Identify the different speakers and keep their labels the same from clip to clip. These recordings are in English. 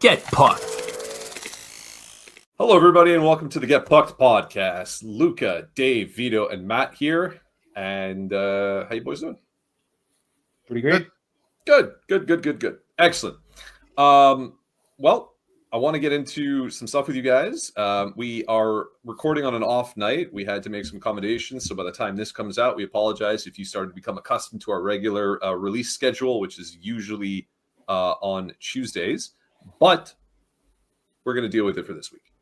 Speaker 1: Get Pucked. Hello, everybody, and welcome to the Get Pucked podcast. Luca, Dave, Vito, and Matt here. And how you boys doing?
Speaker 2: Pretty great.
Speaker 1: Good. Excellent. Well, I want to get into some stuff with you guys. We are recording on an off night. We had to make some accommodations, so by the time this comes out, we apologize if you started to become accustomed to our regular release schedule, which is usually on Tuesdays. But we're going to deal with it for this week.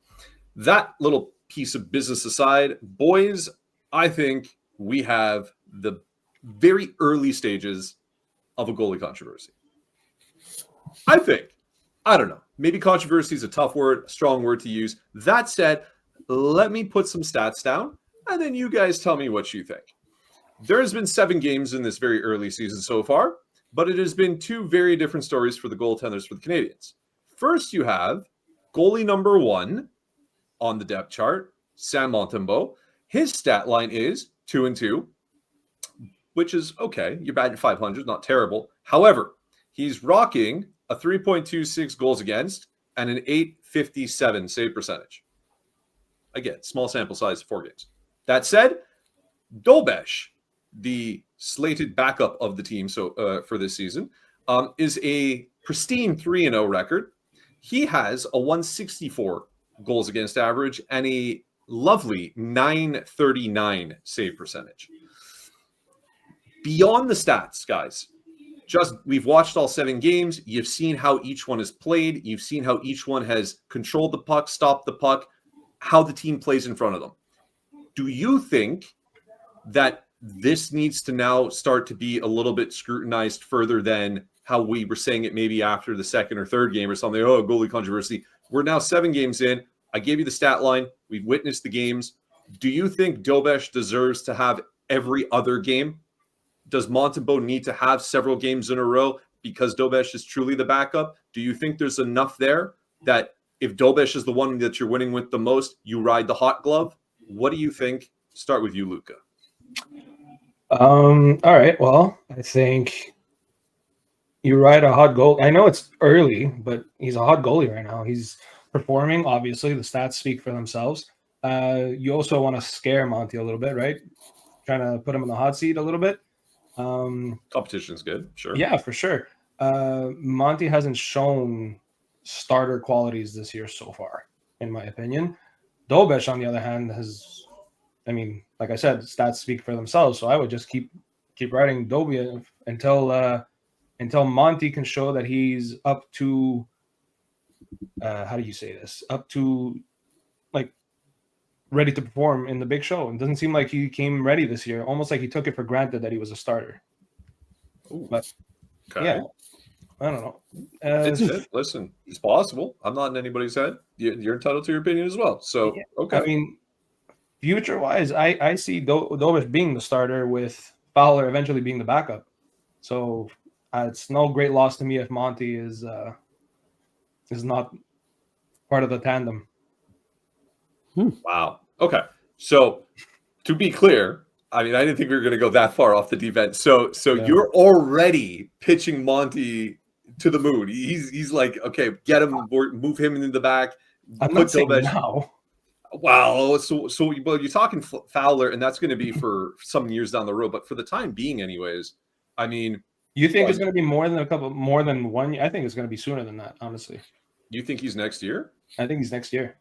Speaker 1: That little piece of business aside, boys, I think we have the very early stages of a goalie controversy. I don't know. Maybe controversy is a tough word, strong word to use. That said, let me put some stats down, and then you guys tell me what you think. There has been 7 games in this very early season so far, but it has been 2 very different stories for the goaltenders for the Canadiens. First, you have goalie number 1 on the depth chart, Sam Montembeault. His stat line is 2-2, which is okay. You're batting .500, not terrible. However, he's rocking a 3.26 goals against and an .857 save percentage. Again, small sample size, 4 games. That said, Dobes, the slated backup of the team for this season, is a pristine 3-0 record. He has a 164 goals against average and a lovely 939 save percentage. Beyond the stats, guys, we've watched all 7 games. You've seen how each one is played. You've seen how each one has controlled the puck, stopped the puck, how the team plays in front of them. Do you think that this needs to now start to be a little bit scrutinized further than how we were saying it maybe after the second or third game or something? Oh, goalie controversy. We're now 7 games in. I gave you the stat line. We've witnessed the games. Do you think Dobes deserves to have every other game? Does Montembeault need to have several games in a row because Dobes is truly the backup? Do you think there's enough there that if Dobes is the one that you're winning with the most, you ride the hot glove? What do you think? Start with you, Luca.
Speaker 2: All right. Well, I think you ride a hot goal. I know it's early, but he's a hot goalie right now. He's performing. Obviously, the stats speak for themselves. You also want to scare Monty a little bit, right? Trying to put him in the hot seat a little bit.
Speaker 1: Competition's good, sure.
Speaker 2: Yeah, for sure. Monty hasn't shown starter qualities this year so far, in my opinion. Dobes, on the other hand, has, I mean, like I said, stats speak for themselves. So I would just keep riding Dobes until Monty can show that he's up to, how do you say this? Up to, like, ready to perform in the big show. It doesn't seem like he came ready this year. Almost like he took it for granted that he was a starter.
Speaker 1: Ooh,
Speaker 2: but
Speaker 1: okay.
Speaker 2: Yeah, I don't know.
Speaker 1: Listen, it's possible. I'm not in anybody's head. You're entitled to your opinion as well. So, yeah. Okay.
Speaker 2: I mean, future-wise, I see Dobes being the starter with Fowler eventually being the backup. So it's no great loss to me if Monty is not part of the tandem.
Speaker 1: Wow. Okay. So to be clear, I mean, I didn't think we were going to go that far off the deep end. So yeah. You're already pitching Monty to the moon. He's like, okay, get him, move him into the back.
Speaker 2: I'm not saying now.
Speaker 1: Wow. So well, you're talking Fowler, and that's going to be for some years down the road. But for the time being, anyways, I mean,
Speaker 2: you think it's going to be more than 1 year? I think it's going to be sooner than that, honestly.
Speaker 1: You think he's next year?
Speaker 2: I think he's next year.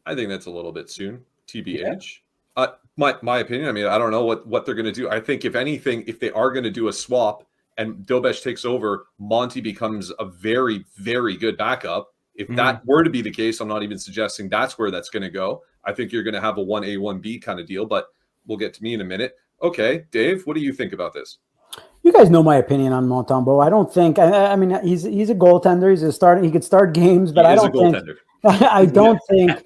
Speaker 1: I think that's a little bit soon. TBH. Yeah. My opinion. I mean, I don't know what they're going to do. I think if anything, if they are going to do a swap and Dobes takes over, Monty becomes a very, very good backup. If that were to be the case, I'm not even suggesting that's where that's going to go. I think you're going to have a 1A, 1B kind of deal, but we'll get to me in a minute. Okay, Dave, what do you think about this?
Speaker 3: You guys know my opinion on Montembeault. I don't think. I mean, he's a goaltender. He's a starter. He could start games, but I don't think. I don't think.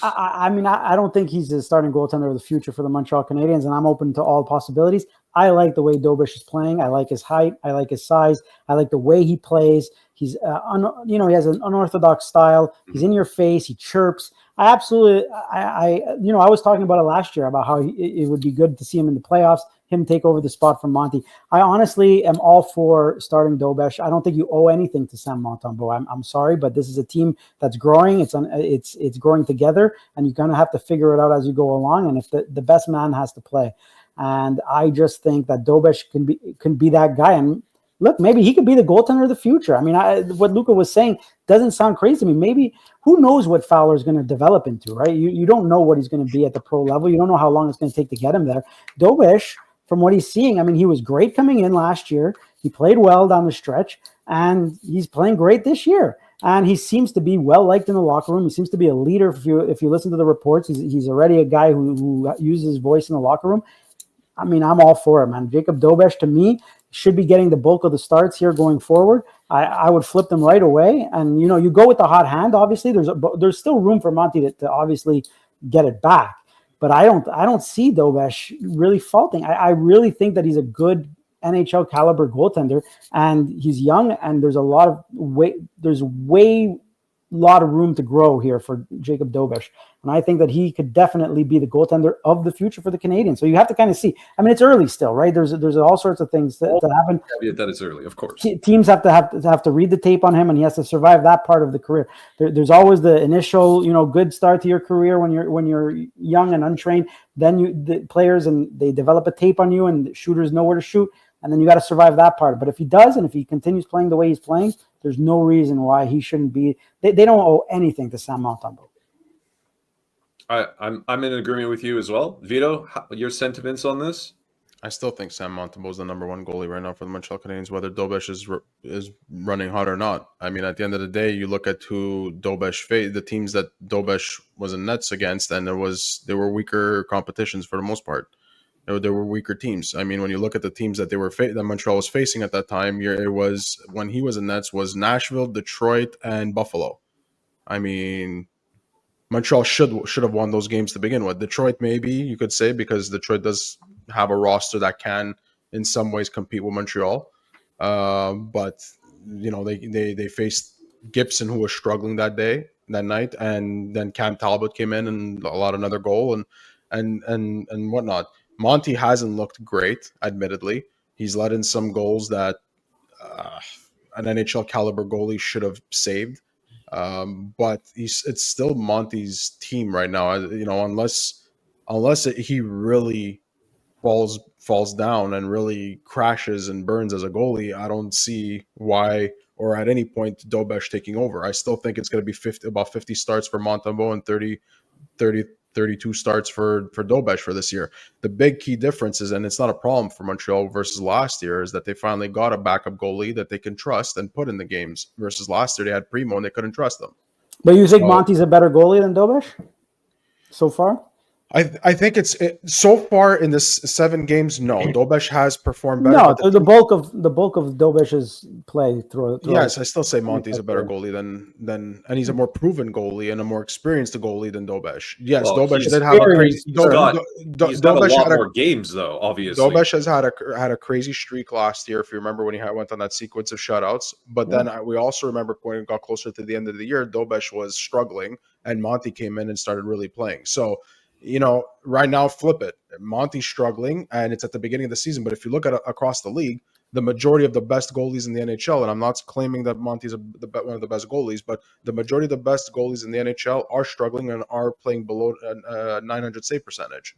Speaker 3: I mean, I don't think he's the starting goaltender of the future for the Montreal Canadiens, and I'm open to all possibilities. I like the way Dobes is playing. I like his height. I like his size. I like the way he plays. He's, he has an unorthodox style. He's in your face. He chirps. I absolutely, I was talking about it last year about how it would be good to see him in the playoffs. him take over the spot from Monty. I honestly am all for starting Dobes. I don't think you owe anything to Sam Montembeault. I'm sorry, but this is a team that's growing. It's growing together, and you're going to have to figure it out as you go along. And if the best man has to play, and I just think that Dobes can be that guy. And look, maybe he could be the goaltender of the future. I mean, what Luca was saying doesn't sound crazy to me. Maybe, who knows what Fowler is going to develop into, right? You don't know what he's going to be at the pro level. You don't know how long it's going to take to get him there. Dobes, from what he's seeing, I mean, he was great coming in last year. He played well down the stretch, and he's playing great this year. And he seems to be well liked in the locker room. He seems to be a leader. If you listen to the reports, he's already a guy who uses his voice in the locker room. I mean, I'm all for it, man. Jakub Dobes, to me, should be getting the bulk of the starts here going forward. I would flip them right away. And, you go with the hot hand, obviously. There's still room for Monty to obviously get it back. But I don't see Dobes really faulting. I really think that he's a good NHL caliber goaltender, and he's young, and there's a lot of lot of room to grow here for Jakub Dobes. And I think that he could definitely be the goaltender of the future for the Canadiens. So you have to kind of see. I mean, it's early still, right? There's all sorts of things to happen.
Speaker 1: That is early, of course.
Speaker 3: Teams have to read the tape on him, and he has to survive that part of the career. There's always the initial, good start to your career when you're young and untrained. Then the players, and they develop a tape on you, and the shooters know where to shoot. And then you got to survive that part. But if he does, and if he continues playing the way he's playing, there's no reason why he shouldn't be. They don't owe anything to Sam Montembeault.
Speaker 1: I'm in agreement with you as well. Vito, your sentiments on this?
Speaker 4: I still think Sam Montembeault is the number one goalie right now for the Montreal Canadiens, whether Dobes is running hot or not. I mean, at the end of the day, you look at who Dobes faced, the teams that Dobes was in nets against, and there were weaker competitions for the most part. There were weaker teams. I mean, when you look at the teams that that Montreal was facing at that time, it was, when he was in nets, was Nashville, Detroit, and Buffalo. I mean, Montreal should have won those games to begin with. Detroit, maybe you could say, because Detroit does have a roster that can, in some ways, compete with Montreal. But they faced Gibson, who was struggling that night, and then Cam Talbot came in and allowed another goal and whatnot. Monty hasn't looked great, admittedly. He's let in some goals that an NHL caliber goalie should have saved. But it's still Monty's team right now. Unless he really falls down and really crashes and burns as a goalie, I don't see why, or at any point, Dobes taking over. I still think it's going to be about 50 starts for Montembeault and 32 starts for Dobes for this year. The big key difference is, and it's not a problem for Montreal versus last year, is that they finally got a backup goalie that they can trust and put in the games, versus last year they had Primo and they couldn't trust them.
Speaker 3: But you think Monty's a better goalie than Dobes so far?
Speaker 4: I think so far in this 7 games. No, Dobes has performed better.
Speaker 3: No, the bulk of Dobes's play through.
Speaker 4: Yes, I still say Monty's a better goalie than, and he's a more proven goalie and a more experienced goalie than Dobes. Yes, Dobes did have a crazy.
Speaker 1: He's got a lot more games, though. Obviously,
Speaker 4: Dobes has had a crazy streak last year. If you remember when he went on that sequence of shutouts, but then we also remember when it got closer to the end of the year, Dobes was struggling, and Monty came in and started really playing. So, right now, flip it. Monty's struggling, and it's at the beginning of the season. But if you look at across the league, the majority of the best goalies in the NHL, and I'm not claiming that Monty's one of the best goalies, but the majority of the best goalies in the NHL are struggling and are playing below 900 save percentage.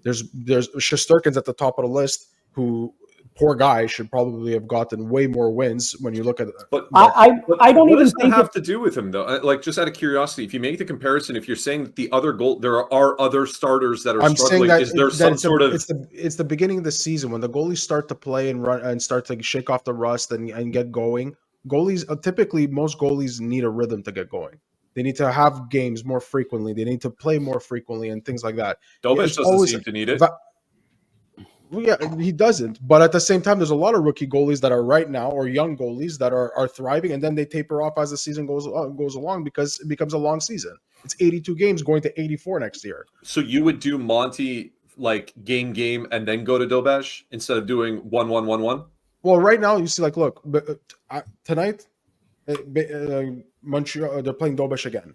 Speaker 4: There's Shesterkin's at the top of the list, who, poor guy, should probably have gotten way more wins when you look at it.
Speaker 1: But
Speaker 3: I don't
Speaker 1: what
Speaker 3: even
Speaker 1: does
Speaker 3: think
Speaker 1: that have to do with him, though? Like, just out of curiosity, if you make the comparison, if you're saying that there are other starters that are struggling, is there some sort of?
Speaker 4: It's the beginning of the season when the goalies start to play and run and start to shake off the rust and get going. Goalies typically, most goalies need a rhythm to get going. They need to have games more frequently. They need to play more frequently and things like that.
Speaker 1: Dobes doesn't seem to need it.
Speaker 4: Well, yeah, he doesn't. But at the same time, there's a lot of rookie goalies that are right now, or young goalies that are thriving, and then they taper off as the season goes along, because it becomes a long season. It's 82 games going to 84 next year.
Speaker 1: So you would do Monty like game and then go to Dobes instead of doing 1-1-1-1?
Speaker 4: Well, right now you see, like, look, tonight, Montreal, they're playing Dobes again.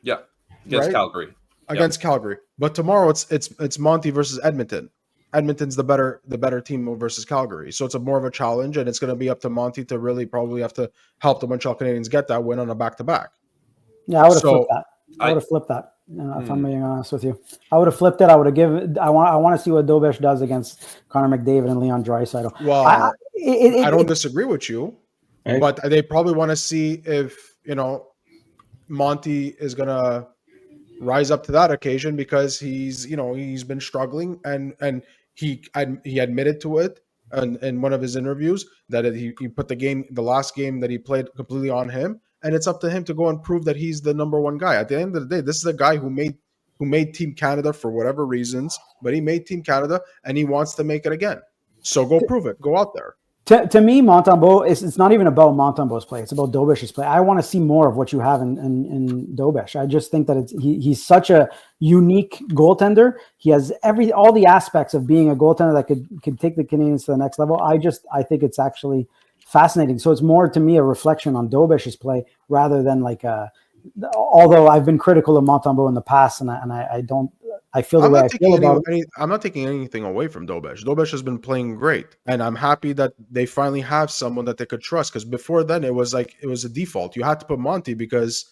Speaker 1: Yeah, against Calgary.
Speaker 4: Against Calgary, but tomorrow it's Monty versus Edmonton. Edmonton's the better team versus Calgary. So it's more of a challenge, and it's going to be up to Monty to really probably have to help the Montreal Canadiens get that win on a back-to-back.
Speaker 3: Yeah, I would have flipped that. I would have flipped that. If I'm being honest with you, I would have flipped it. I would have given. I want to see what Dobes does against Connor McDavid and Leon Draisaitl.
Speaker 4: Well, I don't disagree with you, but they probably want to see if Monty is going to rise up to that occasion, because he's been struggling, and he admitted to it in one of his interviews that he put the last game that he played completely on him, and it's up to him to go and prove that he's the number one guy. At the end of the day, this is a guy who made Team Canada for whatever reasons, but he made Team Canada and he wants to make it again. So go prove it. Go out there.
Speaker 3: To me, Montembeault, it's not even about Montembeault's play. It's about Dobesh's play. I want to see more of what you have in Dobes. I just think that he's such a unique goaltender. He has all the aspects of being a goaltender that could take the Canadiens to the next level. I think it's actually fascinating. So it's more, to me, a reflection on Dobesh's play rather than although I've been critical of Montembeault in the past, and I feel the way I feel about it.
Speaker 4: I'm not taking anything away from Dobes. Dobes has been playing great, and I'm happy that they finally have someone that they could trust, because before then it was a default. You had to put Monty because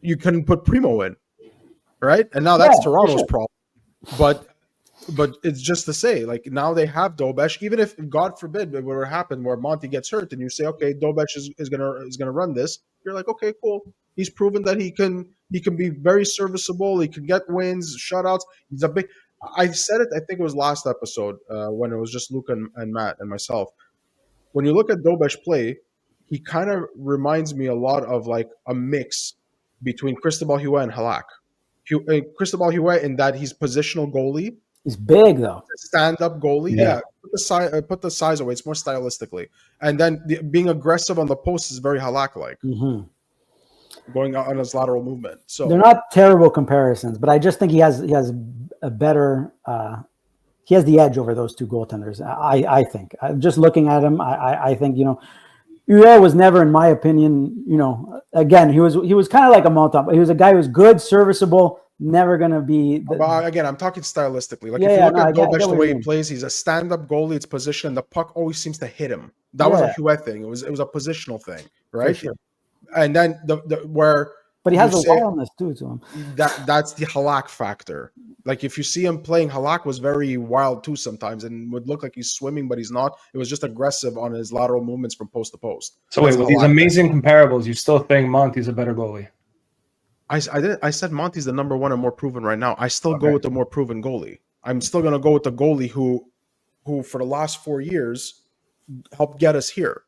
Speaker 4: you couldn't put Primo in, right? And now that's Toronto's problem. But it's just to say, now they have Dobes. Even if, God forbid, it were to happen where Monty gets hurt, and you say, okay, Dobes is gonna run this. You're like, okay, cool. He's proven that he can be very serviceable. He can get wins, shutouts. He's a big. I said it. I think it was last episode when it was just Luke and Matt and myself. When you look at Dobes play, he kind of reminds me a lot of a mix between Cristobal Huet and Halak. Cristobal Huet in that he's positional goalie.
Speaker 3: He's big though.
Speaker 4: Stand-up goalie, yeah. Put the size away. It's more stylistically, and then being aggressive on the post is very Halak-like, going out on his lateral movement. So
Speaker 3: they're not terrible comparisons, but I just think he has a better. He has the edge over those two goaltenders. I think. Just looking at him, I think Huet was never, in my opinion, again he was kind of like a Montembeault. He was a guy who was good, serviceable. Never gonna be.
Speaker 4: Again, I'm talking stylistically. If you look at Dobes the way he plays, he's a stand-up goalie. It's position, and the puck always seems to hit him. That was a Huet thing. It was a positional thing, right?
Speaker 3: Sure.
Speaker 4: And then
Speaker 3: but he has a wildness too to him.
Speaker 4: That's the Halak factor. If you see him playing, Halak was very wild too sometimes, and would look like he's swimming, but he's not. It was just aggressive on his lateral movements from post to post.
Speaker 2: So wait, with these amazing comparables, you still think Monty's a better goalie?
Speaker 4: I said Monty's the number one and more proven right now. I still go with the more proven goalie. I'm still going to go with the goalie who for the last 4 years helped get us here.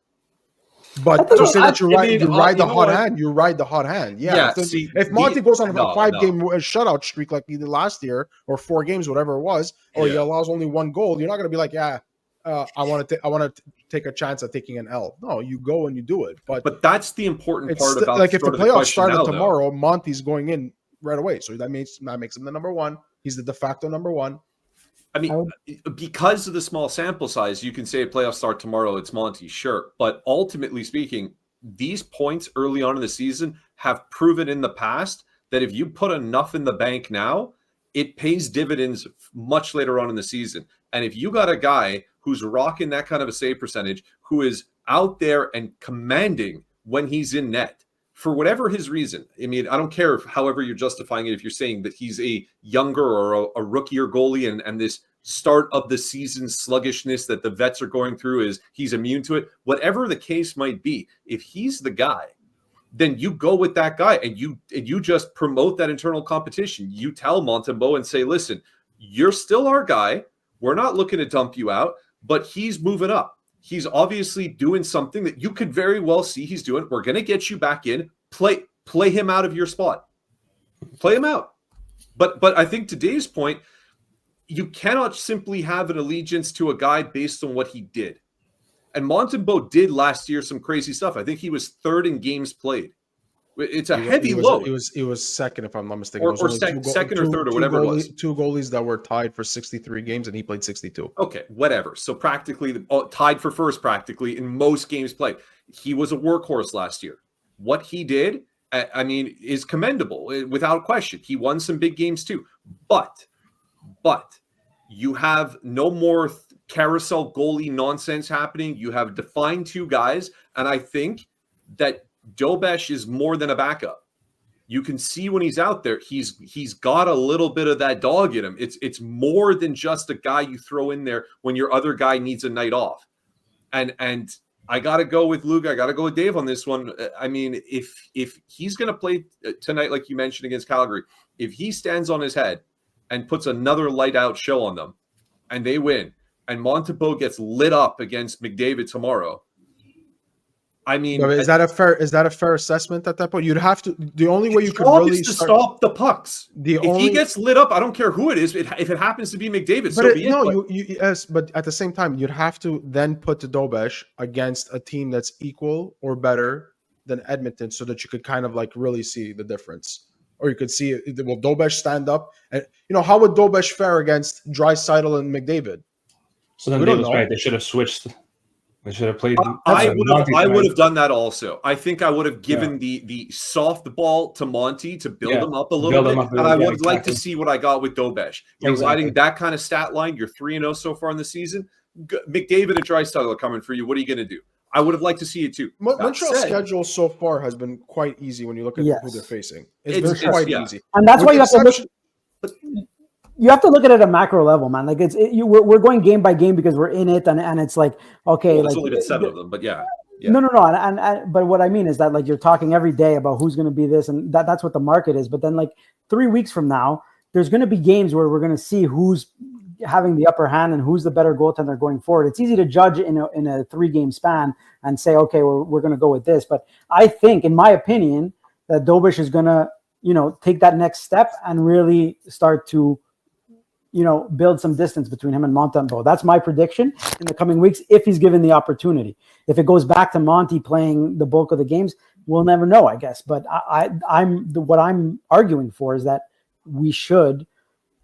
Speaker 4: But to say that you ride the hot hand, you ride the hot hand. Yeah. If Monty goes on a 5-game shutout streak like he did last year, or 4 games, whatever it was, or he allows only 1 goal, you're not going to be like, I want to take a chance at taking an L. No, you go and you do it. But
Speaker 1: that's the important part about
Speaker 4: if the playoffs started tomorrow, Monty's going in right away. So that makes him the number one. He's the de facto number one.
Speaker 1: I mean, because of the small sample size, you can say a playoff start tomorrow, it's Monty, sure. But ultimately speaking, these points early on in the season have proven in the past that if you put enough in the bank now, it pays dividends much later on in the season. And if you got a guy who's rocking that kind of a save percentage, who is out there and commanding when he's in net, for whatever his reason. I mean, I don't care however you're justifying it, if you're saying that he's a younger or a rookier goalie and this start of the season sluggishness that the vets are going through is he's immune to it. Whatever the case might be, if he's the guy, then you go with that guy and you just promote that internal competition. You tell Montembeault and say, listen, you're still our guy. We're not looking to dump you out, but he's moving up. He's obviously doing something that you could very well see he's doing. We're going to get you back in. Play him out of your spot. Play him out. But I think to Dave's point, you cannot simply have an allegiance to a guy based on what he did. And Montembeault did last year some crazy stuff. I think he was 3rd in games played. It's a heavy load.
Speaker 4: It was second, if I'm not mistaken.
Speaker 1: Or second or third or whatever it was.
Speaker 4: 2 goalies that were tied for 63 games, and he played 62.
Speaker 1: Okay, whatever. So practically tied for first practically in most games played. He was a workhorse last year. What he did, I mean, is commendable without question. He won some big games too. But You have no more carousel goalie nonsense happening. You have defined two guys, and I think that Dobes is more than a backup. You can see when he's out there, he's got a little bit of that dog in him. It's more than just a guy you throw in there when your other guy needs a night off. And I got to go with Luke. I got to go with Dave on this one. I mean, if he's going to play tonight, like you mentioned against Calgary, if he stands on his head and puts another light out show on them, and they win, and Montembeault gets lit up against McDavid tomorrow. I mean,
Speaker 4: is that a fair assessment at that point? You'd have to. The only way you could really
Speaker 1: stop the pucks. If he gets lit up, I don't care who it is. If it happens to be McDavid, so be it.
Speaker 4: Yes, but at the same time, you'd have to then put the Dobes against a team that's equal or better than Edmonton, so that you could kind of like really see the difference, or you could see will Dobes stand up, and how would Dobes fare against Draisaitl and McDavid?
Speaker 2: So then David's right. They should have switched. They should have played.
Speaker 1: I would have done that also. I think I would have given the softball to Monty to build him up a little bit, and I would like to see what I got with Dobes. You're riding that kind of stat line. You're 3-0 so far in the season. McDavid and Draisaitl are coming for you. What are you going to do? I would have liked to see it too.
Speaker 4: Montreal's schedule so far has been quite easy when you look at who they're facing. It's quite easy,
Speaker 3: and that's why you have to look. You have to look at it at a macro level, man. Like we're going game by game because we're in it, and it's like okay.
Speaker 1: There's only been 7 of them, but yeah.
Speaker 3: No. And but what I mean is that like you're talking every day about who's going to be this, and that's what the market is. But then like 3 weeks from now, there's going to be games where we're going to see who's having the upper hand and who's the better goaltender going forward. It's easy to judge in a 3-game span and say, okay, well, we're going to go with this. But I think, in my opinion, that Dobes is going to take that next step and really start to build some distance between him and Montembeault. That's my prediction in the coming weeks if he's given the opportunity. If it goes back to Monty playing the bulk of the games, we'll never know, I guess. But what I'm arguing for is that we should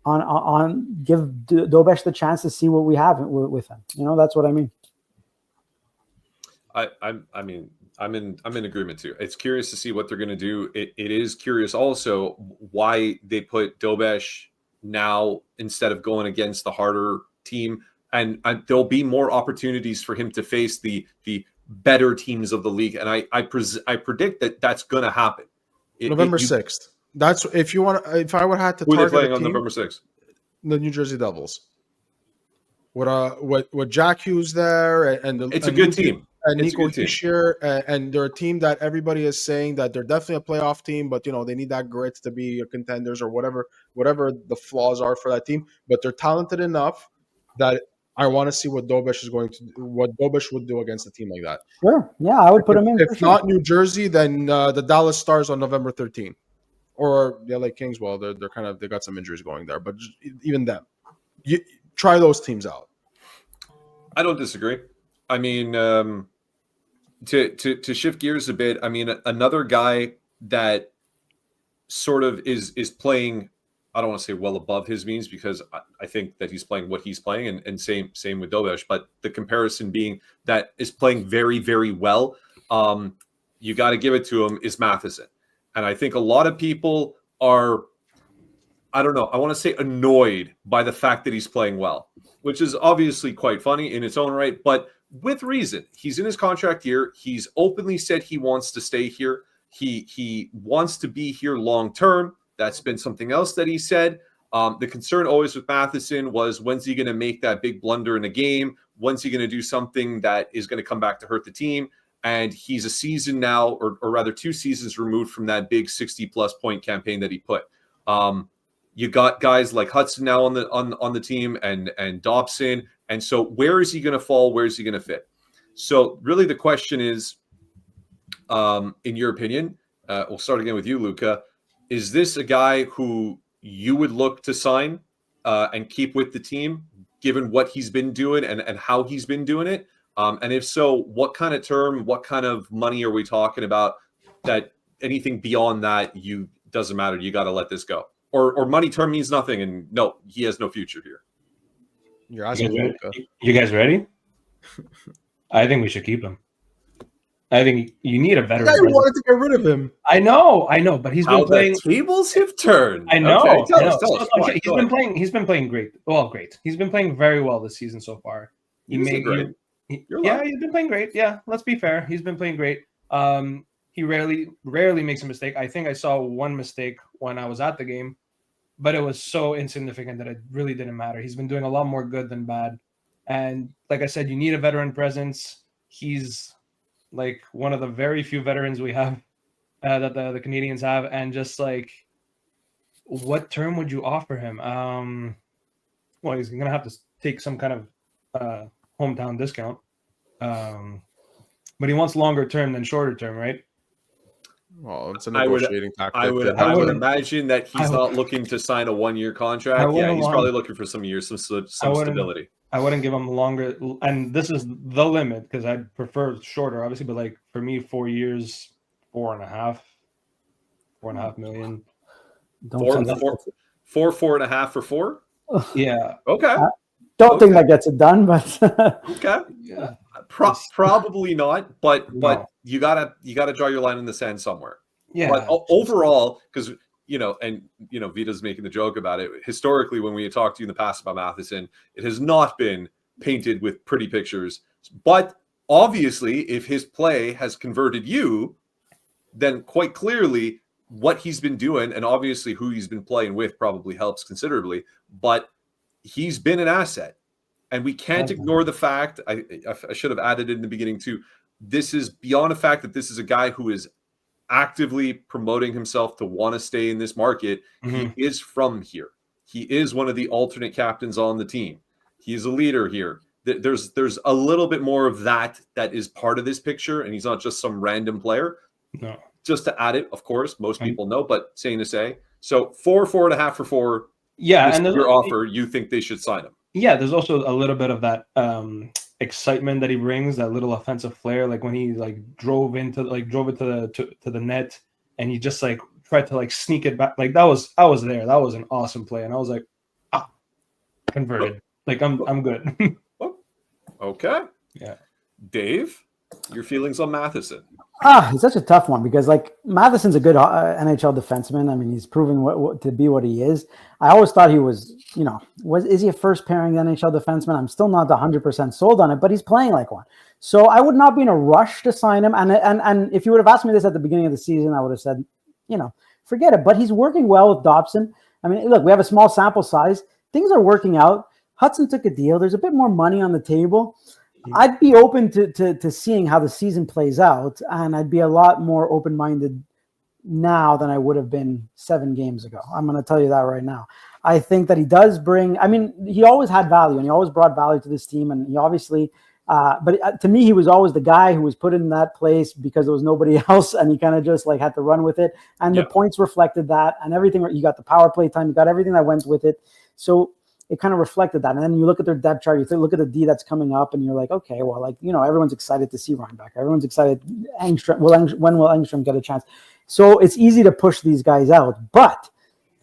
Speaker 3: give Dobes the chance to see what we have with him. That's what I mean.
Speaker 1: I'm in agreement too. It's curious to see what they're going to do. It is curious also why they put Dobes now instead of going against the harder team, and there'll be more opportunities for him to face the better teams of the league, and I predict that that's going to happen.
Speaker 4: November 6th. That's if you want. If I would have to target
Speaker 1: playing on November 6th,
Speaker 4: the New Jersey Devils. With Jack Hughes there,
Speaker 1: it's a good team.
Speaker 4: And Nico Hischier, and they're a team that everybody is saying that they're definitely a playoff team, but they need that grit to be contenders or whatever the flaws are for that team. But they're talented enough that I want to see what Dobes would do against a team like that.
Speaker 3: Sure, yeah, I would put him in.
Speaker 4: If not New Jersey, then the Dallas Stars on November 13th, or the LA Kings. Well, they got some injuries going there, but even them, you try those teams out.
Speaker 1: I don't disagree. I mean, to shift gears a bit, I mean, another guy that sort of is playing, I don't want to say well above his means, because I think that he's playing what he's playing, and same with Dobes, but the comparison being that is playing very, very well, you got to give it to him, is Matheson. And I think a lot of people are, I don't know, I want to say annoyed by the fact that he's playing well, which is obviously quite funny in its own right, but with reason. He's in his contract year. He's openly said he wants to stay here. He wants to be here long term. That's been something else that he said. The concern always with Matheson was, when's he going to make that big blunder in a game? When's he going to do something that is going to come back to hurt the team? And he's a season now, or rather 2 seasons removed from that big 60-plus point campaign that he put. You got guys like Hudson now on the team, and Dobson. And so where is he going to fall? Where is he going to fit? So really the question is, in your opinion, we'll start again with you, Luca. Is this a guy who you would look to sign and keep with the team, given what he's been doing and how he's been doing it? And if so, what kind of term, what kind of money are we talking about? That anything beyond that, doesn't matter. You got to let this go. Or money term means nothing, and no, he has no future here.
Speaker 2: You guys ready? I think we should keep him. I think you need a
Speaker 4: The
Speaker 2: veteran.
Speaker 4: guy who
Speaker 2: presence.
Speaker 4: wanted to get rid of him.
Speaker 2: I know, but he's
Speaker 1: How
Speaker 2: been playing.
Speaker 1: the tables have turned.
Speaker 2: I know.
Speaker 1: Okay, tell us.
Speaker 2: So,
Speaker 1: Go on,
Speaker 2: he's
Speaker 1: go
Speaker 2: been
Speaker 1: ahead.
Speaker 2: playing. He's been playing great. Well, great. He's been playing very well this season so far.
Speaker 1: You said great. You're
Speaker 2: Yeah,
Speaker 1: allowed.
Speaker 2: he's been playing great. Yeah, let's be fair. He's been playing great. He rarely makes a mistake. I think I saw one mistake when I was at the game, but it was so insignificant that it really didn't matter. He's been doing a lot more good than bad. And like I said, you need a veteran presence. He's like one of the very few veterans we have that the Canadiens have, and just like, what term would you offer him? Well, he's gonna have to take some kind of hometown discount, but he wants longer term than shorter term, right?
Speaker 4: Well, it's a negotiating tactic.
Speaker 1: I would imagine that he's not looking to sign a 1-year contract. Yeah, he's probably looking for some years, some stability.
Speaker 2: I wouldn't give him longer, and this is the limit because I'd prefer shorter, obviously. But like for me, 4 years, 4.5 million.
Speaker 1: $4.5 for 4.
Speaker 2: Yeah.
Speaker 1: Okay.
Speaker 3: Don't think that gets it done, but
Speaker 1: okay.
Speaker 2: Yeah.
Speaker 1: Probably not, but
Speaker 2: No.
Speaker 1: you gotta draw your line in the sand somewhere.
Speaker 2: Yeah.
Speaker 1: But overall, because Vita's making the joke about it. Historically, when we talked to you in the past about Matheson, it has not been painted with pretty pictures. But obviously, if his play has converted you, then quite clearly what he's been doing, and obviously who he's been playing with, probably helps considerably. But he's been an asset. And we can't ignore the fact, I should have added in the beginning too, this is beyond the fact that this is a guy who is actively promoting himself to want to stay in this market.
Speaker 2: Mhm.
Speaker 1: He is from here. He is one of the alternate captains on the team. He is a leader here. There's a little bit more of that is part of this picture, and he's not just some random player.
Speaker 2: No.
Speaker 1: Just to add it, of course, most people know, but saying to say. So 4.5 for 4.
Speaker 2: Yeah,
Speaker 1: this
Speaker 2: and
Speaker 1: is your offer. You think they should sign him?
Speaker 2: Yeah, there's also a little bit of that excitement that he brings, that little offensive flair, like when he drove it to the net, and he just tried to sneak it back. Like I was there. That was an awesome play, and I was like, converted. Like I'm good.
Speaker 1: Okay.
Speaker 2: Yeah.
Speaker 1: Dave, your feelings on Matheson?
Speaker 3: It's such a tough one because Matheson's a good NHL defenseman. I mean, he's proven to be what he is. I always thought he was, is he a first pairing NHL defenseman? I'm still not 100% sold on it, but he's playing like one. So I would not be in a rush to sign him. And if you would have asked me this at the beginning of the season, I would have said, forget it. But he's working well with Dobson. I mean, look, we have a small sample size. Things are working out. Hudson took a deal. There's a bit more money on the table. I'd be open to seeing how the season plays out, and I'd be a lot more open-minded now than I would have been 7 games ago. I'm going to tell you that right now. I think that he does bring – I mean, he always had value, and he always brought value to this team, and he obviously but to me, he was always the guy who was put in that place because there was nobody else, and he kind of just had to run with it, and the points reflected that, and everything. You got the power play time, you got everything that went with it, so – it kind of reflected that. And then you look at their depth chart, you look at the D that's coming up, and you're like, okay, well, everyone's excited to see Reinbacher. Everyone's excited. Engstrom, when will Engstrom get a chance? So it's easy to push these guys out. But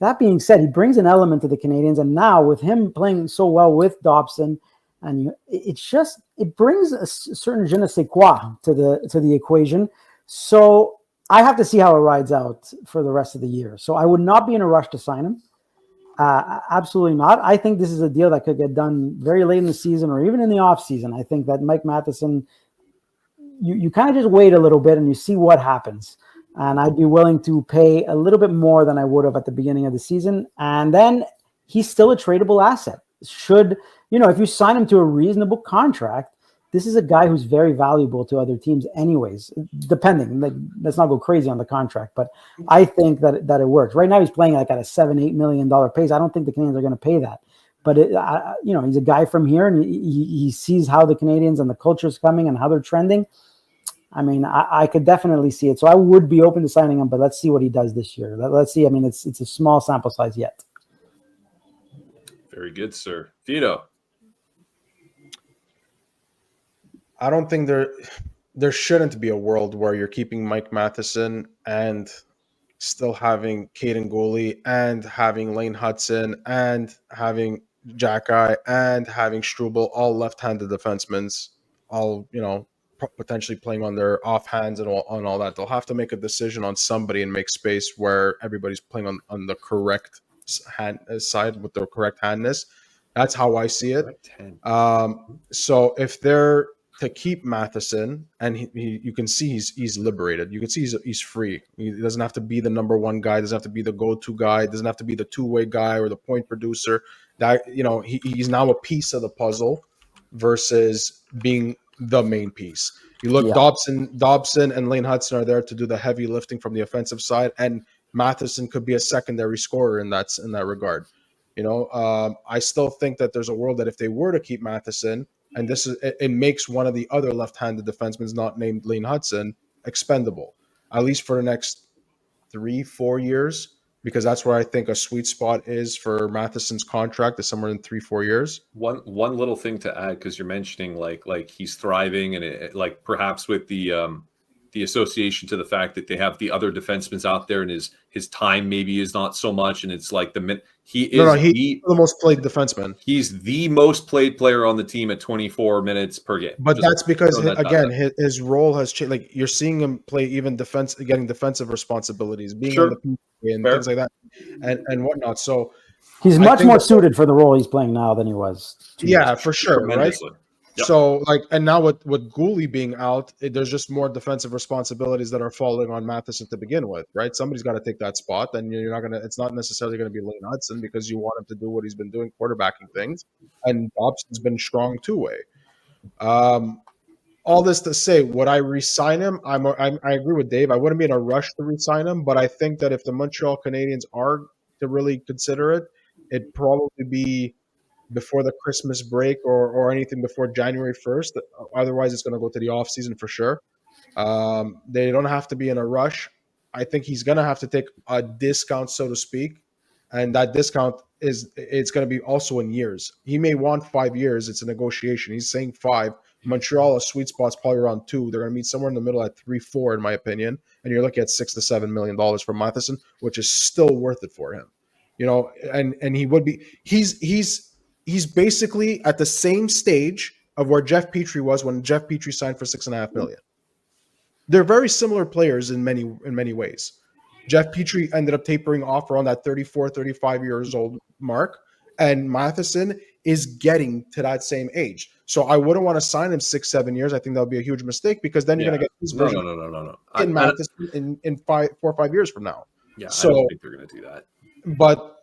Speaker 3: that being said, he brings an element to the Canadiens. And now with him playing so well with Dobson, and it brings a certain je ne sais quoi to the equation. So I have to see how it rides out for the rest of the year. So I would not be in a rush to sign him. Absolutely not. I think this is a deal that could get done very late in the season or even in the off season. I think that Mike Matheson, you kind of just wait a little bit and you see what happens. And I'd be willing to pay a little bit more than I would have at the beginning of the season. And then he's still a tradable asset. If you sign him to a reasonable contract, this is a guy who's very valuable to other teams anyways, depending. Let's not go crazy on the contract, but I think that it works. Right now he's playing at a $7-8 million pace. I don't think the Canadiens are going to pay that. But, he's a guy from here, and he sees how the Canadiens and the culture is coming and how they're trending. I mean, I could definitely see it. So I would be open to signing him, but let's see what he does this year. Let's see. I mean, it's a small sample size yet.
Speaker 1: Very good, sir. Vito.
Speaker 4: I don't think there shouldn't be a world where you're keeping Mike Matheson and still having Caden Goalie and having Lane Hudson and having Jack Eye and having Struble, all left-handed defensemen, all, potentially playing on their offhands and all that. They'll have to make a decision on somebody and make space where everybody's playing on the correct hand side with the correct handness. That's how I see it. So if they're to keep Matheson, and you can see he's liberated. You can see he's free. He doesn't have to be the number one guy. Doesn't have to be the go-to guy. Doesn't have to be the two-way guy or the point producer. That he's now a piece of the puzzle versus being the main piece. You look, Dobson and Lane Hudson are there to do the heavy lifting from the offensive side, and Matheson could be a secondary scorer in that regard. I still think that there's a world that if they were to keep Matheson, and it makes one of the other left-handed defensemen not named Lane Hudson expendable, at least for the next 3-4 years, because that's where I think a sweet spot is for Matheson's contract, is somewhere in 3-4 years.
Speaker 1: One little thing to add, because you're mentioning like he's thriving, and like perhaps with the association to the fact that they have the other defensemen out there, and his time maybe is not so much, and it's like he's
Speaker 4: the most played defenseman.
Speaker 1: He's the most played player on the team at 24 minutes per game.
Speaker 4: But that's because his role has changed. Like, you're seeing him play even getting defensive responsibilities, being on the PK and things like that, and whatnot. So
Speaker 3: he's much more suited for the role he's playing now than he was.
Speaker 4: For sure, right? Yep. So, and now with Goalie being out, there's just more defensive responsibilities that are falling on Matheson to begin with, right? Somebody's got to take that spot. Then it's not necessarily going to be Lane Hudson, because you want him to do what he's been doing, quarterbacking things. And Dobson's been strong two-way. All this to say, would I re-sign him? I agree with Dave. I wouldn't be in a rush to re-sign him, but I think that if the Montreal Canadiens are to really consider it, it'd probably be before the Christmas break or anything before January 1st. Otherwise, it's going to go to the off season for sure. They don't have to be in a rush. I think he's going to have to take a discount, so to speak. And that discount it's going to be also in years. He may want 5 years. It's a negotiation. He's saying 5. Montreal, a sweet spot's probably around 2. They're going to meet somewhere in the middle at 3-4, in my opinion. And you're looking at $6 to $7 million for Matheson, which is still worth it for him. And he would be. He's basically at the same stage of where Jeff Petrie was when Jeff Petrie signed for $6.5 million. They're very similar players in many ways. Jeff Petrie ended up tapering off around that 34, 35 years old mark, and Matheson is getting to that same age. So I wouldn't want to sign him 6-7 years. I think that would be a huge mistake, because then you're going to get his version in Matheson in 4 or 5 years from now.
Speaker 1: Yeah,
Speaker 3: so,
Speaker 1: I don't think they're going to do that.
Speaker 4: But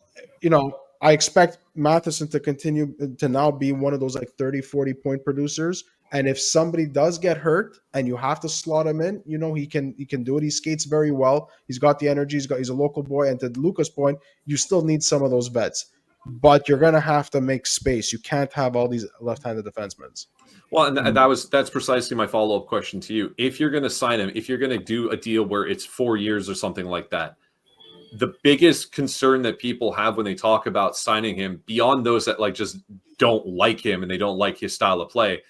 Speaker 4: I expect Matheson to continue to now be one of those like 30, 40 point producers. And if somebody does get hurt and you have to slot him in, he can do it. He skates very well. He's got the energy. He's a local boy. And to Luca's point, you still need some of those vets, but you're going to have to make space. You can't have all these left-handed defensemen.
Speaker 1: Well, and that's precisely my follow-up question to you. If you're going to sign him, if you're going to do a deal where it's 4 years or something like that, the biggest concern that people have when they talk about signing him, beyond those that like just don't like him and they don't like his style of play,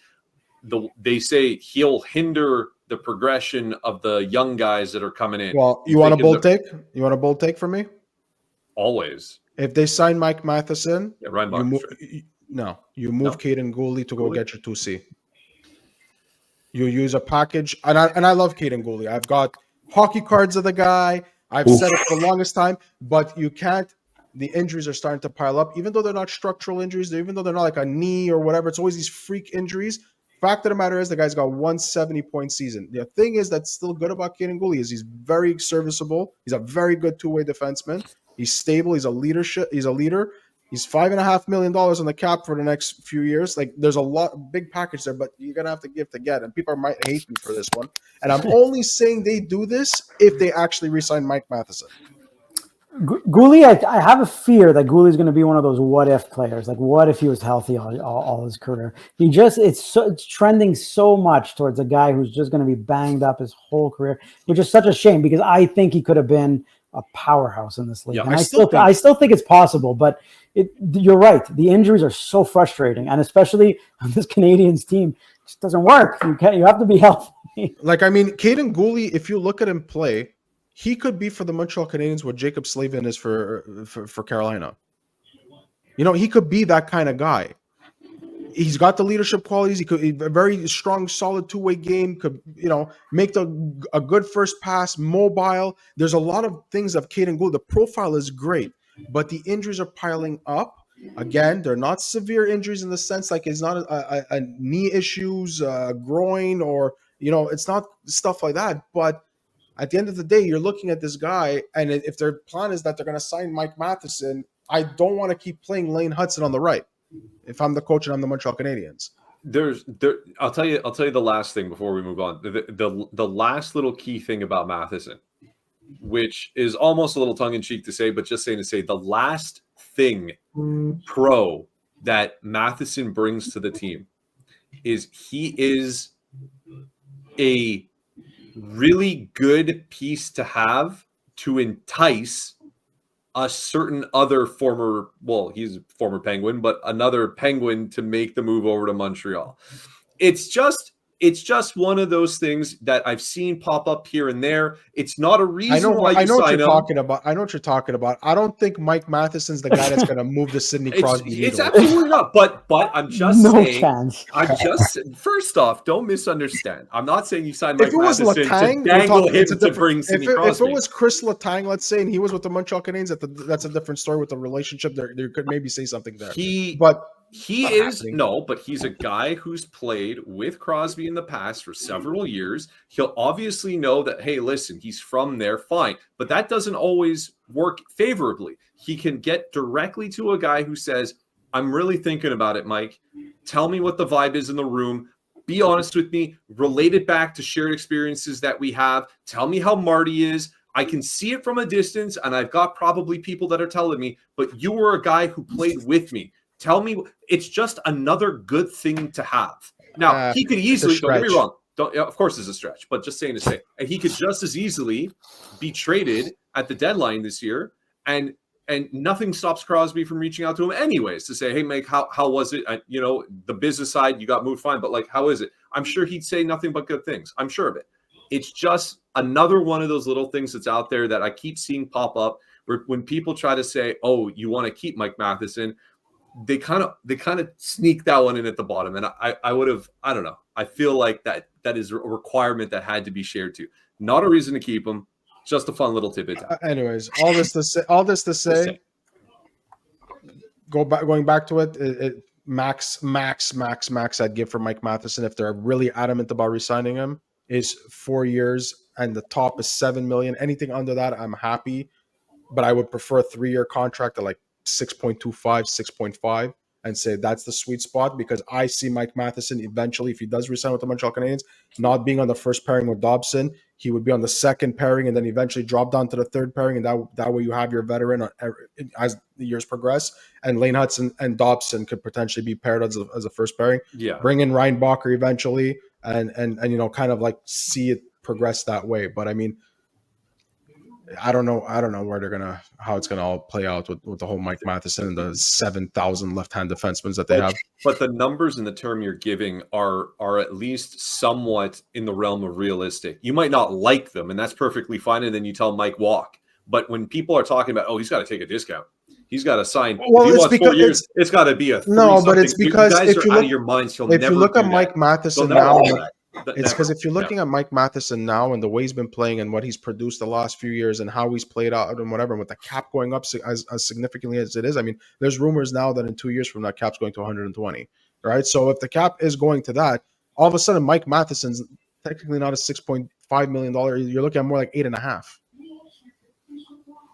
Speaker 1: they say he'll hinder the progression of the young guys that are coming in.
Speaker 4: Well, you want a bold take? You want a bold take from me?
Speaker 1: Always.
Speaker 4: If they sign Mike Matheson,
Speaker 1: Ryan Barker,
Speaker 4: you move Caden Goalie to go get your 2C. You use a package, and I love Caden Goalie. I've got hockey cards of the guy. I've said it for the longest time, but you can't. The injuries are starting to pile up, even though they're not structural injuries, even though they're not like a knee or whatever. It's always these freak injuries. Fact of the matter is, the guy's got 170-point season. The thing is that's still good about Caden Goalie is he's very serviceable. He's a very good two-way defenseman. He's stable. He's a leader. He's $5.5 million on the cap for the next few years. Like, there's a big package there, but you're gonna have to give to get. And people might hate me for this one. And I'm only saying they do this if they actually re-sign Mike Matheson.
Speaker 3: Goalie, I have a fear that Goalie is going to be one of those what-if players. Like, what if he was healthy all his career? It's trending so much towards a guy who's just going to be banged up his whole career, which is such a shame because I think he could have been a powerhouse in this league.
Speaker 1: Yeah,
Speaker 3: and I still think it's possible, but you're right. The injuries are so frustrating, and especially on this Canadiens team, it just doesn't work. You have to be healthy.
Speaker 4: Like, I mean, Caden Goalie, if you look at him play, he could be for the Montreal Canadiens what Jacob Slavin is for Carolina. He could be that kind of guy. He's got the leadership qualities. He could a very strong, solid two-way game. Could make a good first pass, mobile. There's a lot of things of Caden Gould. The profile is great, but the injuries are piling up. Again, they're not severe injuries in the sense like it's not a knee issues, groin, or it's not stuff like that. But at the end of the day, you're looking at this guy, and if their plan is that they're going to sign Mike Matheson, I don't want to keep playing Lane Hudson on the right. If I'm the coach and I'm the Montreal Canadiens,
Speaker 1: I'll tell you the last thing before we move on. The last little key thing about Matheson, which is almost a little tongue in cheek to say, but just saying to say the last thing pro that Matheson brings to the team is he is a really good piece to have to entice a certain other he's a former Penguin, but another Penguin to make the move over to Montreal. It's just one of those things that I've seen pop up here and there. It's not a reason why you sign him.
Speaker 4: Talking about. I know what you're talking about. I don't think Mike Matheson's the guy that's going to move the Sidney Crosby.
Speaker 1: It's absolutely not. But I'm just saying.
Speaker 3: Chance.
Speaker 1: First off, don't misunderstand. I'm not saying you signed Mike Matheson
Speaker 4: Letang,
Speaker 1: to dangle him to bring Sidney Crosby.
Speaker 4: If it was Chris Letang, let's say, and he was with the Montreal Canadiens, that's a different story with the relationship. There could maybe say something there.
Speaker 1: But he's a guy who's played with Crosby in the past for several years. He'll obviously know that, hey, listen, he's from there, fine. But that doesn't always work favorably. He can get directly to a guy who says, I'm really thinking about it, Mike. Tell me what the vibe is in the room. Be honest with me. Relate it back to shared experiences that we have. Tell me how Marty is. I can see it from a distance, and I've got probably people that are telling me, but you were a guy who played with me. Tell me, it's just another good thing to have. Now, he could easily, don't get me wrong, of course it's a stretch, but just saying to say, and he could just as easily be traded at the deadline this year, and nothing stops Crosby from reaching out to him anyways to say, hey, Mike, how was it? The business side, you got moved fine, but like, how is it? I'm sure he'd say nothing but good things. I'm sure of it. It's just another one of those little things that's out there that I keep seeing pop up where when people try to say, oh, you want to keep Mike Matheson, they kind of sneak that one in at the bottom. And I don't know. I feel like that is a requirement that had to be shared too. Not a reason to keep him, just a fun little tidbit.
Speaker 4: Anyways, all this to say, going back to it, max I'd give for Mike Matheson if they're really adamant about re-signing him is 4 years and the top is $7 million. Anything under that, I'm happy, but I would prefer a 3-year contract at like 6.25, 6.5, and say that's the sweet spot, because I see Mike Matheson eventually, if he does resign with the Montreal Canadiens, not being on the first pairing with Dobson. He would be on the second pairing and then eventually drop down to the third pairing, and that way you have your veteran as the years progress, and Lane Hudson and Dobson could potentially be paired as a first pairing. Yeah, bring in Ryan Bacher eventually, and kind of like see it progress that way. But I mean, I don't know how it's gonna all play out with the whole Mike Matheson and the 7,000 left-hand defensemen that they have.
Speaker 1: But the numbers in the term you're giving are at least somewhat in the realm of realistic. You might not like them, and that's perfectly fine. And then you tell Mike walk. But when people are talking about, oh, he's got to take a discount, he's got to sign.
Speaker 4: Well,
Speaker 1: if he wants 4 years, it's got to be a 3
Speaker 4: no. But it's because
Speaker 1: you guys are out of your minds.
Speaker 4: If you look at Mike Matheson now. It's because if you're looking at Mike Matheson now and the way he's been playing and what he's produced the last few years and how he's played out and whatever, and with the cap going up as significantly as it is, I mean, there's rumors now that in 2 years from now, cap's going to 120, right? So if the cap is going to that, all of a sudden, Mike Matheson's technically not a $6.5 million. You're looking at more like 8.5.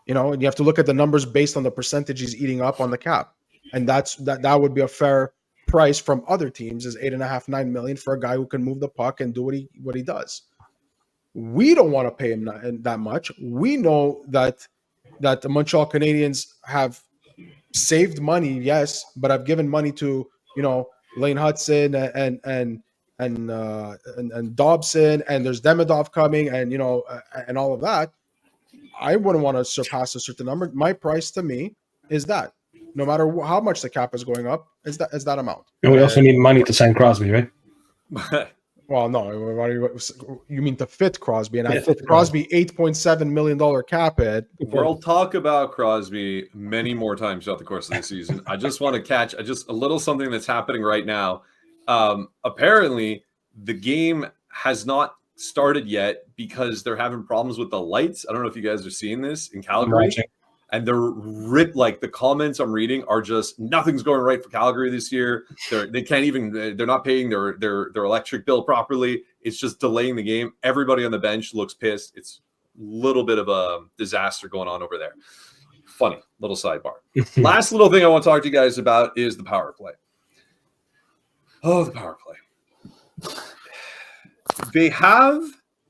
Speaker 4: And you have to look at the numbers based on the percentage he's eating up on the cap, and that would be a fair price from other teams is $8.5-9 million for a guy who can move the puck and do what he does. We don't want to pay him that much. We know that the Montreal Canadiens have saved money, yes, but have given money to Lane Hudson and Dobson, and there's Demidov coming, and all of that. I wouldn't want to surpass a certain number. My price to me is that. No matter how much the cap is going up, is that amount.
Speaker 2: And we also need money to sign Crosby, right?
Speaker 5: Well, no, you mean to fit Crosby, and I
Speaker 2: fit
Speaker 5: Crosby $8.7 million cap hit.
Speaker 1: We'll talk about Crosby many more times throughout the course of the season. I just want to catch just a little something that's happening right now. Apparently, the game has not started yet because they're having problems with the lights. I don't know if you guys are seeing this in Calgary. And they're like the comments I'm reading are just nothing's going right for Calgary this year. They can't even, they're not paying their electric bill properly. It's just delaying the game. Everybody on the bench looks pissed. It's a little bit of a disaster going on over there. Funny little sidebar. Last little thing I want to talk to you guys about is the power play. Oh, the power play. They have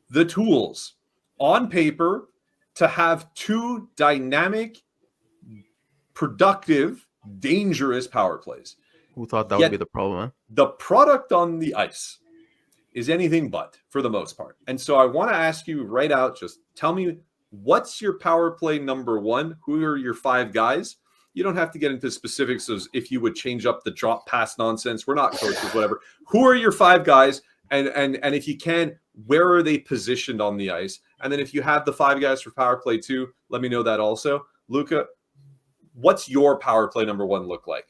Speaker 1: the tools on paper to have two dynamic, productive, dangerous power plays.
Speaker 4: Who thought that would be the problem? Huh?
Speaker 1: The product on the ice is anything but, for the most part. And so I want to ask you right out, just tell me, what's your power play number one? Who are your five guys? You don't have to get into specifics as if you would change up the drop pass nonsense. We're not coaches, whatever. Who are your five guys? And if you can, where are they positioned on the ice? And then if you have the five guys for power play too, let me know that also. Luca, what's your power play number one look like?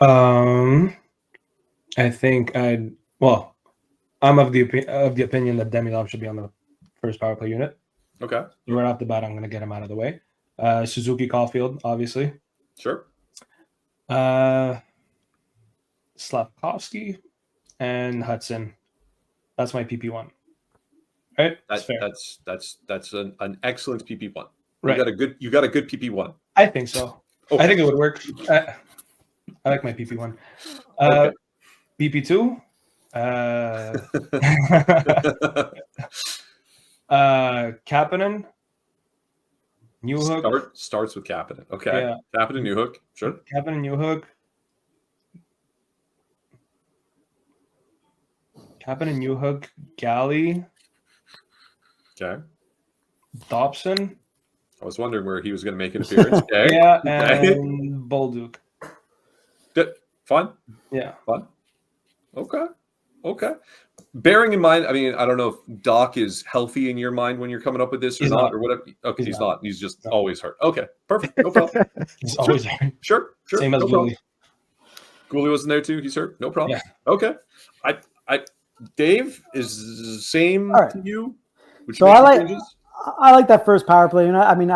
Speaker 2: I think I'm of the opinion that Demidov should be on the first power play unit.
Speaker 1: Okay.
Speaker 2: Right off the bat, I'm going to get him out of the way. Suzuki, Caulfield, obviously.
Speaker 1: Sure.
Speaker 2: Slavkovsky and Hudson. That's my PP1. Right?
Speaker 1: That's an excellent PP1.
Speaker 2: Right.
Speaker 1: You got a good PP1.
Speaker 2: I think so.
Speaker 1: Okay.
Speaker 2: I think it would work. I like my PP1.
Speaker 1: Okay.
Speaker 2: PP2. Kapanen. Newhook.
Speaker 1: Starts with Kapanen. Okay.
Speaker 2: Yeah.
Speaker 1: Kapanen, Newhook. Sure.
Speaker 2: Kapanen, Newhook. Kapanen, Newhook. Goalie.
Speaker 1: Okay.
Speaker 2: Dobson.
Speaker 1: I was wondering where he was going to make an appearance. Okay.
Speaker 2: Yeah, and Bolduc.
Speaker 1: Good. Fun.
Speaker 2: Yeah.
Speaker 1: Fun. Okay. Bearing in mind, I mean, I don't know if Doc is healthy in your mind when you're coming up with this or not, or whatever. Okay, he's not. He's just always hurt. Okay, perfect. No problem.
Speaker 2: He's always hurt.
Speaker 1: Sure.
Speaker 2: Same as Goalie.
Speaker 1: Goalie wasn't there too. He's hurt. No problem.
Speaker 2: Yeah.
Speaker 1: Okay. Dave is same to you.
Speaker 3: So I like that first power play. You know, I mean,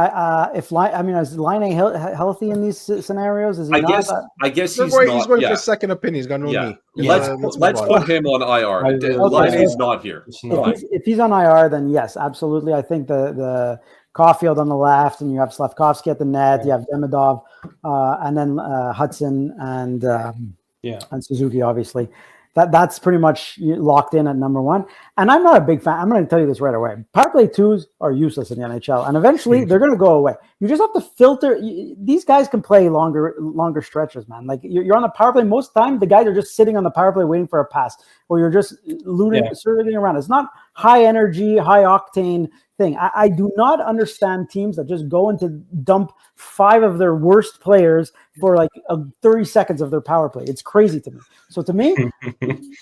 Speaker 3: is Laine healthy in these scenarios? Is he not? I
Speaker 1: guess
Speaker 5: he's going for a second opinion. He's got no knee.
Speaker 1: Let's put him on IR. Laine's not here.
Speaker 3: If he's on IR, then yes, absolutely. I think the Caulfield on the left, and you have Slavkovsky at the net. You have Demidov, and then Hudson and Suzuki, obviously. That's pretty much locked in at number one. And I'm not a big fan. I'm going to tell you this right away. Power play twos are useless in the NHL, and eventually they're going to go away. You just have to filter. These guys can play longer stretches, man. Like you're on the power play most of the time. The guys are just sitting on the power play waiting for a pass, or you're just circling around. It's not high energy, high octane thing. I do not understand teams that just go into dump 5 of their worst players for like 30 seconds of their power play. It's crazy to me. So to me,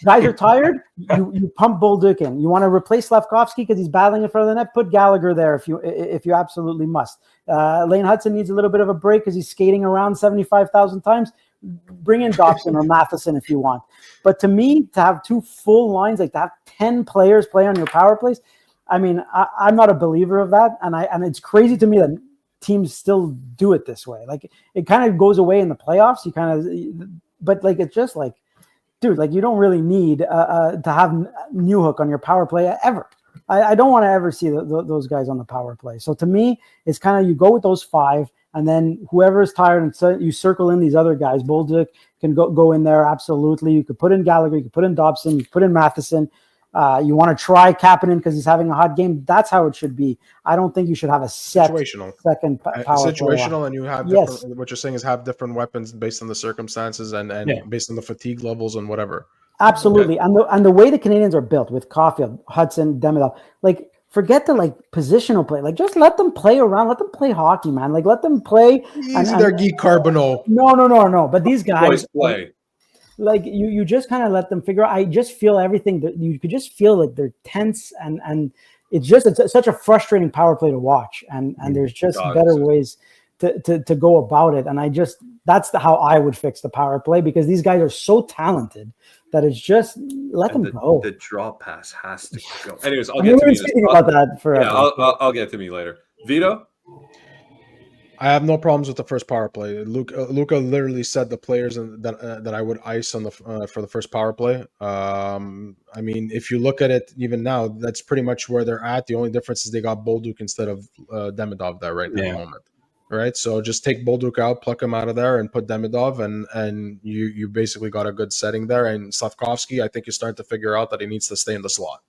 Speaker 3: guys are tired. You pump Bolduc in. You want to replace Slavkovsky because he's battling in front of the net. Put Gallagher there if you absolutely must. Lane Hudson needs a little bit of a break because he's skating around 75,000 times. Bring in Dobson or Matheson if you want. But to me, to have 2 full lines, like to have 10 players play on your power plays, I mean, I'm not a believer of that, and it's crazy to me that teams still do it this way. Like it kind of goes away in the playoffs. But like it's just like, dude, like you don't really need to have Newhook on your power play ever. I don't want to ever see those guys on the power play. So to me, it's kind of you go with those 5, and then whoever is tired, and so you circle in these other guys. Bolduc can go in there absolutely. You could put in Gallagher, you could put in Dobson, you could put in Matheson. You want to try Kapanen because he's having a hot game. That's how it should be. I don't think you should have a second power
Speaker 5: situational, and you have what you're saying is have different weapons based on the circumstances and based on the fatigue levels and whatever.
Speaker 3: Absolutely, and the way the Canadiens are built with Caulfield, Hudson, Demidov, like forget the like positional play. Like just let them play around. Let them play hockey, man. Like let them play.
Speaker 5: Easy there, Guy Carbonneau.
Speaker 3: No. But these guys
Speaker 1: play.
Speaker 3: like you just kind of let them figure out. I just feel everything that you could just feel like they're tense, and it's such a frustrating power play to watch, and there's just better ways to go about it. And that's how I would fix the power play, because these guys are so talented that it's just let them go.
Speaker 1: The draw pass has to go. Anyways, I'll
Speaker 3: get to me. Speaking about that forever.
Speaker 1: Yeah, I'll get to me later. Vito?
Speaker 5: I have no problems with the first power play. Luca literally said the players that I would ice on the for the first power play. I mean, if you look at it even now, that's pretty much where they're at. The only difference is they got Bolduc instead of Demidov there at the moment. Right, so just take Bolduc out, pluck him out of there, and put Demidov, and you basically got a good setting there. And Slavkovsky, I think you're starting to figure out that he needs to stay in the slot,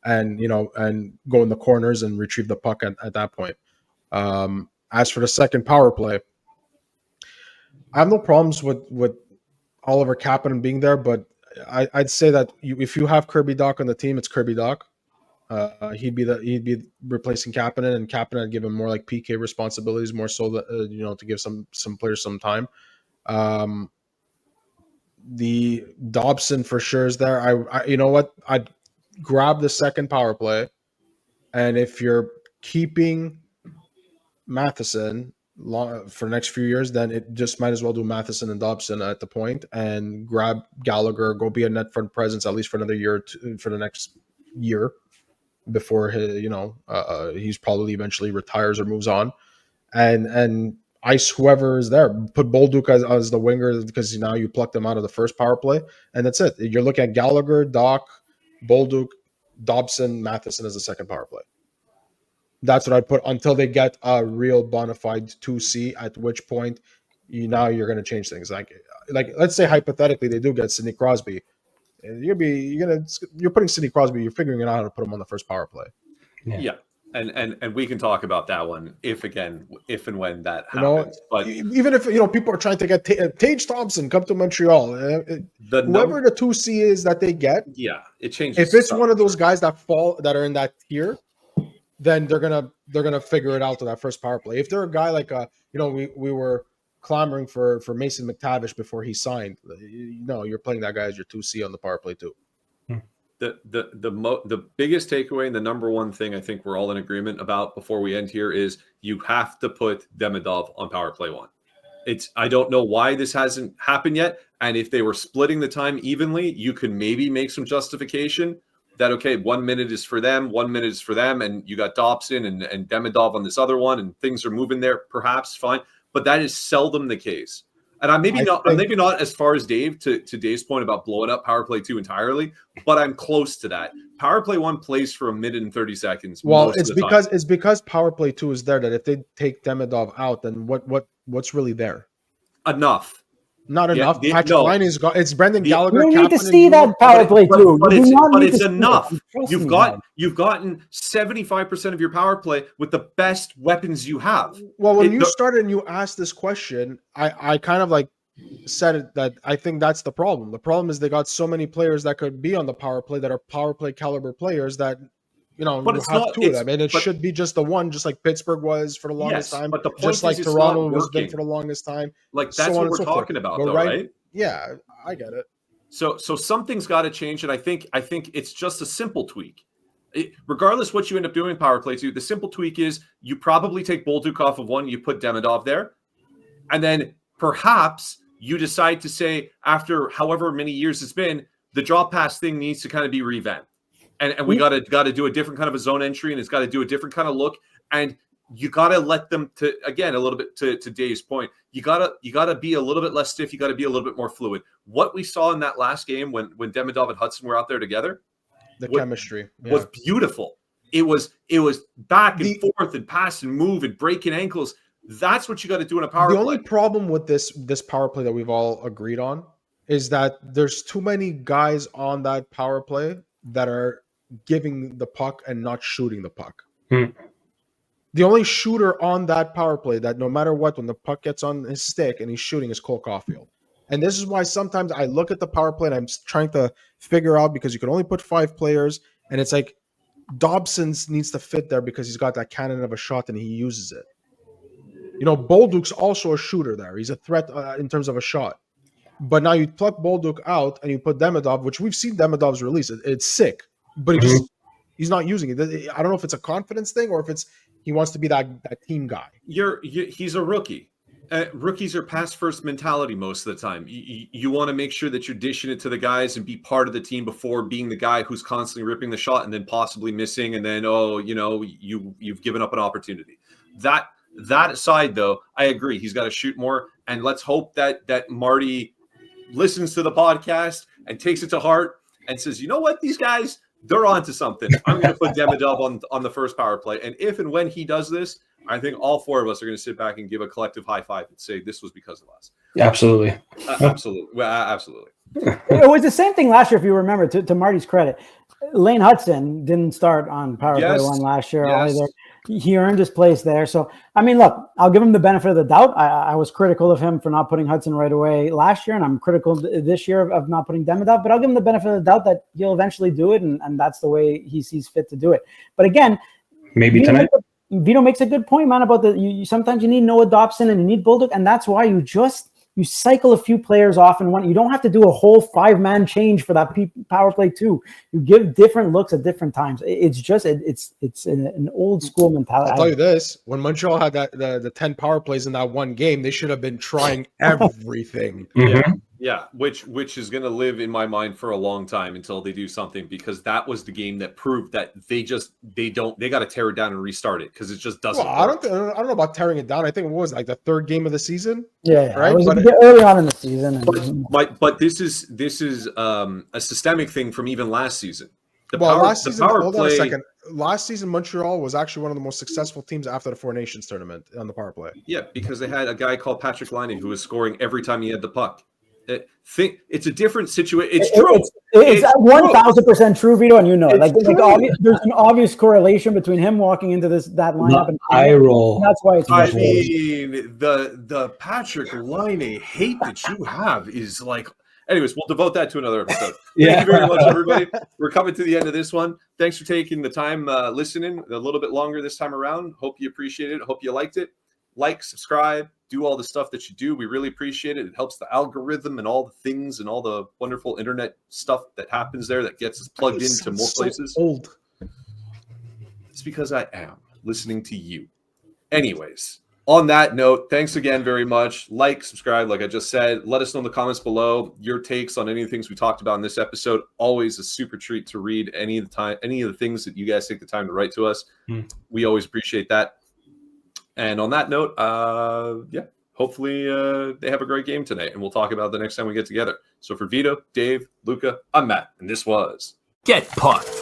Speaker 5: and and go in the corners and retrieve the puck at that point. As for the second power play, I have no problems with Oliver Kapanen being there, but I'd say that if you have Kirby Dach on the team, it's Kirby Dach. He'd be replacing Kapanen, and Kapanen would give him more like PK responsibilities, more so that to give some players some time. The Dobson for sure is there. I you know what? I'd grab the second power play, and if you're keeping Matheson for the next few years, then it just might as well do Matheson and Dobson at the point, and grab Gallagher, go be a net front presence at least for another year, for the next year, before he's probably eventually retires or moves on, and ice whoever is there. Put Bolduc as the winger, because now you plucked them out of the first power play, and that's it. You're looking at Gallagher, Dach, Bolduc, Dobson, Matheson as the second power play. That's what I'd put until they get a real bona fide 2C, at which point you're going to change things. Like let's say hypothetically they do get Sidney Crosby. You're putting Sidney Crosby, you're figuring out how to put him on the first power play.
Speaker 1: Yeah. And we can talk about that one if and when that happens. But
Speaker 5: even if people are trying to get Tage Thompson come to Montreal, whoever the 2C is that they get,
Speaker 1: it changes.
Speaker 5: If it's one of those guys that are in that tier, then they're gonna figure it out to that first power play. If they're a guy like we were clamoring for Mason McTavish before he signed, you're playing that guy as your 2C on the power play too.
Speaker 1: The biggest takeaway and the number one thing I think we're all in agreement about before we end here is you have to put Demidov on power play 1. I don't know why this hasn't happened yet, and if they were splitting the time evenly, you could maybe make some justification that, okay, 1 minute is for them, 1 minute is for them, and you got Dobson and Demidov on this other one, and things are moving there, perhaps, fine. But that is seldom the case. And I'm maybe not as far as Dave, to Dave's point about blowing up power play 2 entirely, but I'm close to that. Power play 1 plays for 1 minute and 30 seconds.
Speaker 5: Well, it's because power play 2 is there, that if they take Demidov out, then what's really there?
Speaker 1: Enough.
Speaker 5: Not enough. Patrick Line is gone. It's Brendan Gallagher.
Speaker 3: You need to see that power play too.
Speaker 1: But it's enough. You've gotten 75% of your power play with the best weapons you have.
Speaker 5: Well, when you started and you asked this question, I kind of like said it, that I think that's the problem. The problem is they got so many players that could be on the power play that are power play caliber players that but you have 2 of them, and it should be just the one, just like Pittsburgh was for the longest time,
Speaker 1: but the point
Speaker 5: just like Toronto was been for the longest time.
Speaker 1: Like that's what we're talking about, though, right?
Speaker 5: Yeah, I get it.
Speaker 1: So something's got to change, and I think it's just a simple tweak. Regardless what you end up doing in power play 2, the simple tweak is you probably take Bolduc off of 1, you put Demidov there, and then perhaps you decide to say, after however many years it's been, the draw pass thing needs to kind of be revamped. And we got to do a different kind of a zone entry, and it's got to do a different kind of look. And you got to let them a little bit to Dave's point. You got to be a little bit less stiff. You got to be a little bit more fluid. What we saw in that last game when Demidov and Hudson were out there together,
Speaker 5: chemistry
Speaker 1: was beautiful. It was back and forth and pass and move and breaking ankles. That's what you got to do in a power play.
Speaker 5: The only problem with this power play that we've all agreed on is that there's too many guys on that power play that are giving the puck and not shooting the puck. The only shooter on that power play that no matter what, when the puck gets on his stick and he's shooting, is Cole Caulfield. And this is why sometimes I look at the power play and I'm trying to figure out, because you can only put 5 players, and it's like Dobson needs to fit there because he's got that cannon of a shot and he uses it. Bolduc's also a shooter there. He's a threat in terms of a shot. But now you pluck Bolduc out and you put Demidov, which we've seen Demidov's release. It's sick, but he's not using it. I don't know if it's a confidence thing or if it's he wants to be that team guy.
Speaker 1: He's a rookie. Rookies are pass first mentality most of the time. You want to make sure that you're dishing it to the guys and be part of the team before being the guy who's constantly ripping the shot and then possibly missing, and then you've given up an opportunity. That aside, though, I agree he's got to shoot more, and let's hope that Marty listens to the podcast and takes it to heart and says, you know what, these guys, they're onto something. I'm going to put Demidov on the first power play, and if and when he does this, I think all four of us are going to sit back and give a collective high five and say this was because of us.
Speaker 2: Absolutely.
Speaker 1: Absolutely. Well, absolutely.
Speaker 3: It was the same thing last year, if you remember, to Marty's credit. Lane Hudson didn't start on power play one last year either. He earned his place there. So, I mean, look, I'll give him the benefit of the doubt. I was critical of him for not putting Hudson right away last year, and I'm critical this year of not putting Demidov, but I'll give him the benefit of the doubt that he'll eventually do it, and that's the way he sees fit to do it. But again,
Speaker 2: maybe tonight.
Speaker 3: Vito makes a good point, man, about you sometimes you need Noah Dobson and you need Bolduc, and that's why you cycle a few players off in one. You don't have to do a whole 5-man change for that power play too. You give different looks at different times. It's just it's an old school mentality.
Speaker 5: I'll tell you this: when Montreal had the 10 power plays in that one game, they should have been trying everything.
Speaker 1: Yeah, which is going to live in my mind for a long time until they do something, because that was the game that proved that they got to tear it down and restart it, because it just doesn't.
Speaker 5: Well, I don't know about tearing it down. I think it was like the third game of the season.
Speaker 3: Yeah,
Speaker 5: right.
Speaker 3: It was early on in the season.
Speaker 1: But this is a systemic thing from even last season.
Speaker 5: Last season, Montreal was actually one of the most successful teams after the Four Nations tournament on the power play.
Speaker 1: Yeah, because they had a guy called Patrick Laine who was scoring every time he had the puck. It's a different situation. It's true.
Speaker 3: It's 1,000% true, Vito, and you know, there's an obvious correlation between him walking into that lineup and
Speaker 2: eye roll.
Speaker 3: That's why it's.
Speaker 1: I mean, the Patrick Laine hate that you have is like. Anyways, we'll devote that to another episode. Thank you very much, everybody. We're coming to the end of this one. Thanks for taking the time listening a little bit longer this time around. Hope you appreciate it. Hope you liked it. Like, subscribe, do all the stuff that you do. We really appreciate it. It helps the algorithm and all the things and all the wonderful internet stuff that happens there that gets us plugged into more places.
Speaker 5: Old.
Speaker 1: It's because I am listening to you. Anyways. On that note, thanks again very much. Like, subscribe, like I just said. Let us know in the comments below your takes on any of the things we talked about in this episode. Always a super treat to read any of the things that you guys take the time to write to us. We always appreciate that. And on that note, hopefully they have a great game tonight, and we'll talk about it the next time we get together. So for Vito, Dave, Luca, I'm Matt, and this was
Speaker 6: Get Pucked.